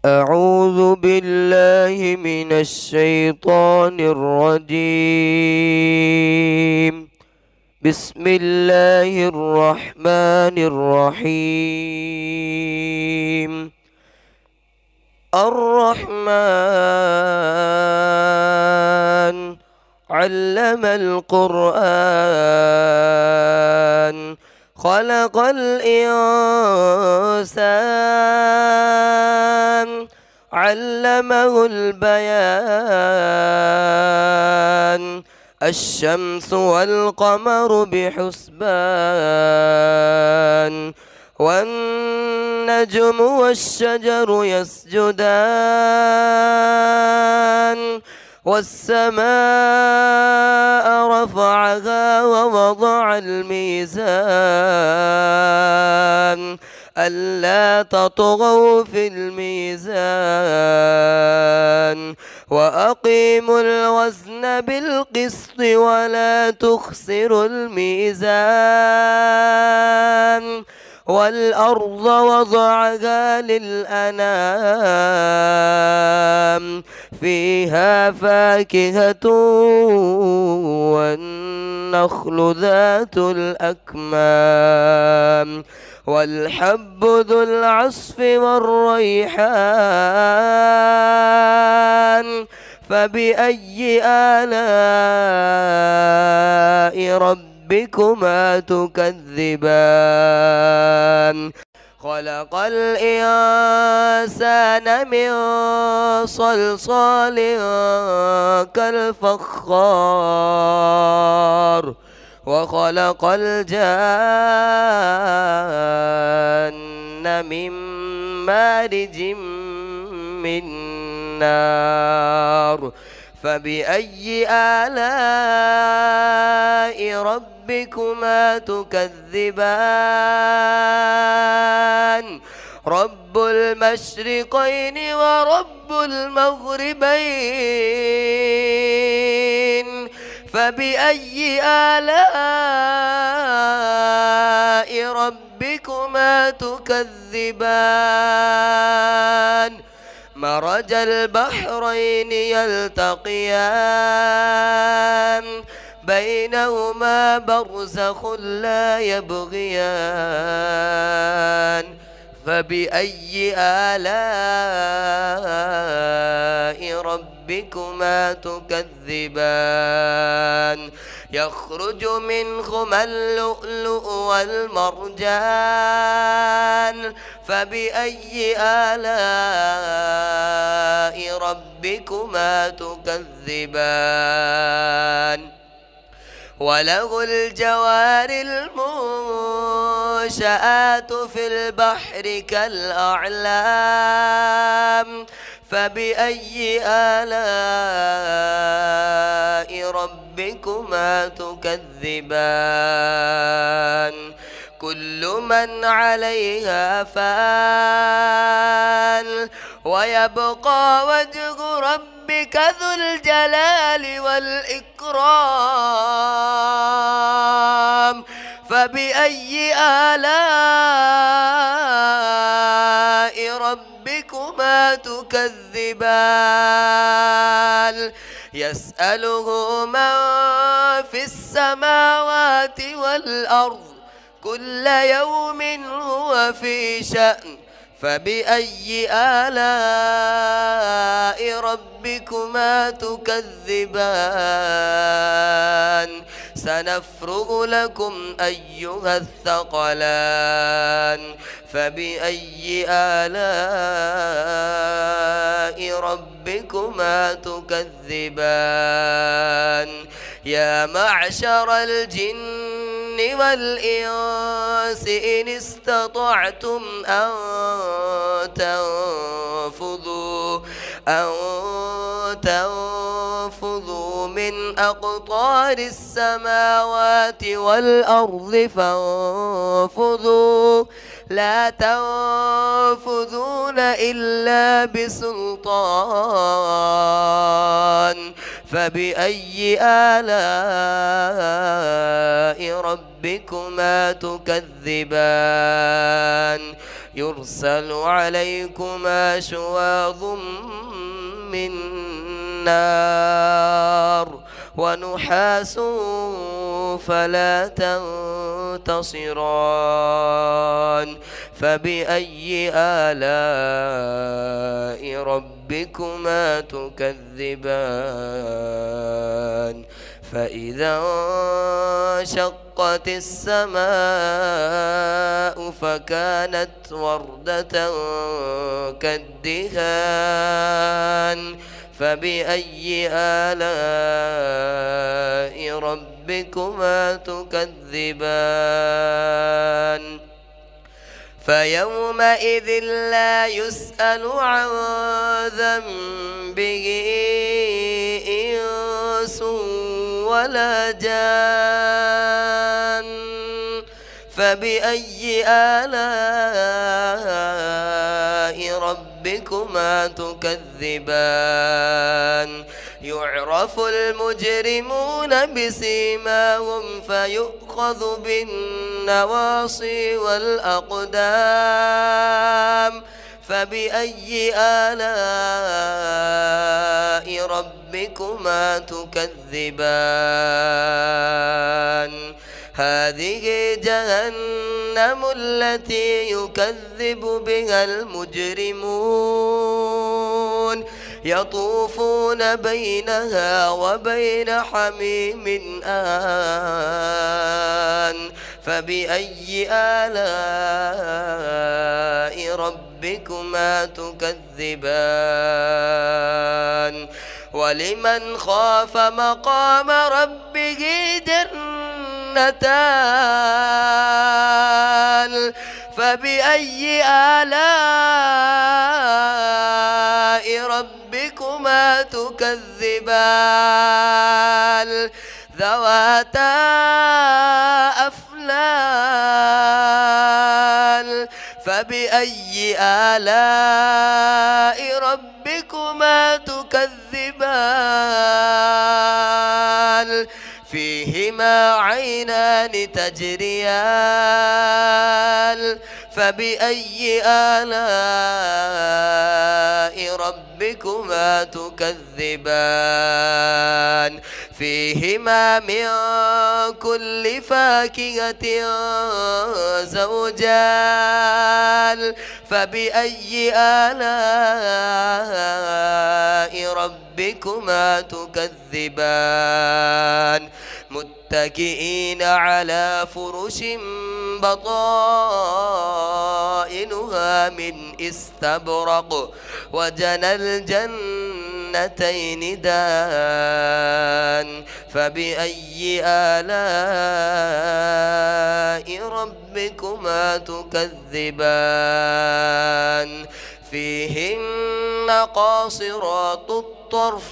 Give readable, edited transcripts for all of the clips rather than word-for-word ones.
أعوذ بالله من الشيطان الرجيم. بسم الله الرحمن الرحيم. الرحمن علم القرآن خلق الإنسان علمه البيان. الشمس والقمر بحسبان والنجم والشجر يسجدان والسماء رفعها ووضع الميزان ألا تطغوا في الميزان وأقيموا الوزن بالقسط ولا تخسروا الميزان والأرض وضعها للأنام فيها فاكهة والنخل ذات الأكمام والحب ذو العصف والريحان فبأي آلاء ربكما تكذبان خلق الإنسان من صلصال كالفخار وخلق الجان من مارج من نار فبأي آلاء ربكما تكذبان رب المشرقين ورب المغربين فبأي آلاء ربكما تكذبان مرج البحرين يلتقيان بينهما برزخ لا يبغيان فبأي آلاء ربكما تكذبان يخرج منهما اللؤلؤ والمرجان فبأي آلاء ربكما تكذبان وله الجوار المنشآت في البحر كالأعلام فبأي آلاء ربكما تكذبان كل من عليها فان ويبقى وجه ربك ذو الجلال والإكرام فبأي آلاء ربكما تكذبان يسأله من في السماوات والأرض كل يوم هو في شأن فبأي آلاء ربكما تكذبان سنفرغ لكم أيها الثقلان فبأي آلاء ربكما تكذبان يا معشر الجن والإنس إن استطعتم أن تنفذوا من أقطار السماوات والأرض فانفذوا لا تنفذون إلا بسلطان فبأي آلاء ربكما تكذبان يرسل عليكما شواظ من نار ونحاس فلا تنتصران فبأي آلاء ربكما تكذبان فإذا انشقت السماء فكانت وردة كالدهان فبأي آلاء ربكما تكذبان فيومئذ لا يسأل عن ذنبه إنس ولا جان فبأي آلاء ربكما تكذبان يعرف المجرمون بسيماهم فيؤخذ بالنواصي والأقدام فبأي آلاء ربكما تكذبان هذه جهنم التي يكذب بها المجرمون يطوفون بينها وبين حميم آن فبأي آلاء ربكما تكذبان ولمن خاف مقام ربه جنتان فبأي آلاء ربكما تكذبان ذواتا أفنان فبأي آلاء ربكما تكذبان فيهما عينان تجريان فبأي آلاء ربكما تكذبان فيهما من كل فاكهة زوجان فبأي آلاء ربكما تكذبان متكئين على فرش بطائنها من استبرق وجنى الجنتين دان فبأي آلاء ربكما تكذبان فيهن قاصرات الطرف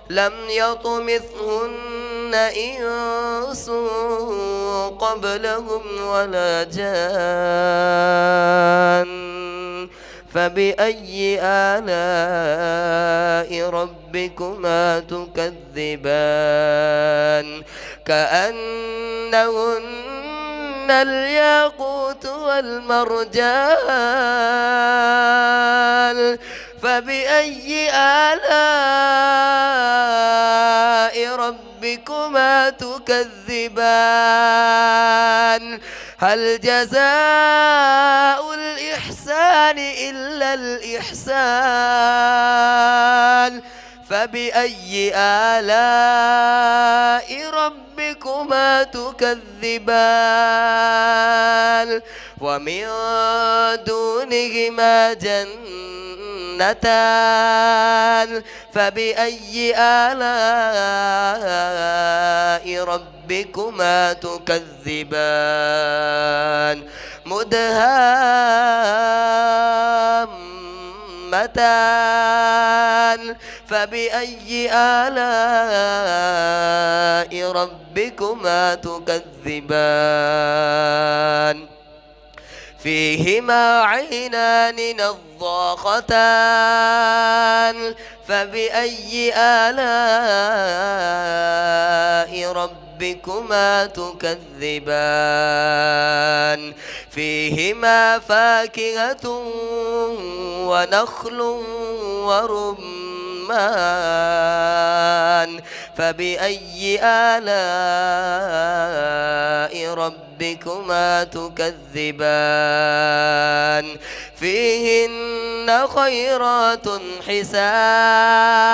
لم يطمثهن إنس قبلهم ولا جان فبأي آلاء ربكما تكذبان كأنهن الياقوت والمرجان فبأي آلاء ربكما تكذبان هل جزاء الإحسان إلا الإحسان فبأي آلاء ربكما تكذبان ومن دونهما جنتان فبأي آلاء ربكما تكذبان مدهامتان فبأي آلاء ربكما تكذبان فيهما عينان نضاختان فبأي آلاء ربكما ربكما تكذبان فيهما فاكهة ونخل ورمان فبأي آلاء ربكما تكذبان فيهن خيرات حسان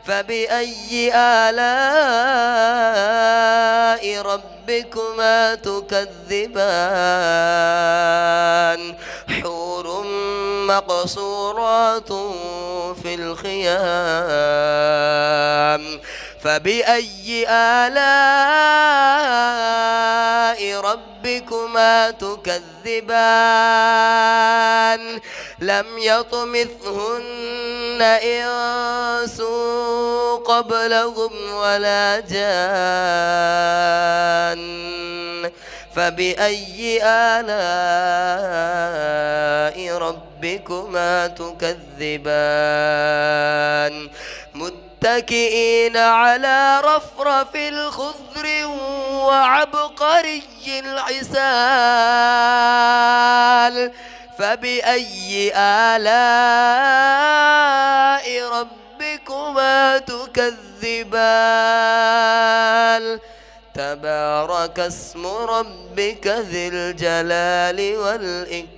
فبأي آلاء ربكما تكذبان حور مقصورات في الخيام فبأي آلاء ربكما تكذبان لم يطمثهن إنس قبلهم ولا جان فبأي آلاء ربكما تكذبان متكئين على رفرف خضر وعبقري حسان فبأي آلاء ربكما تكذبان تبارك اسم ربك ذي الجلال والإكرام.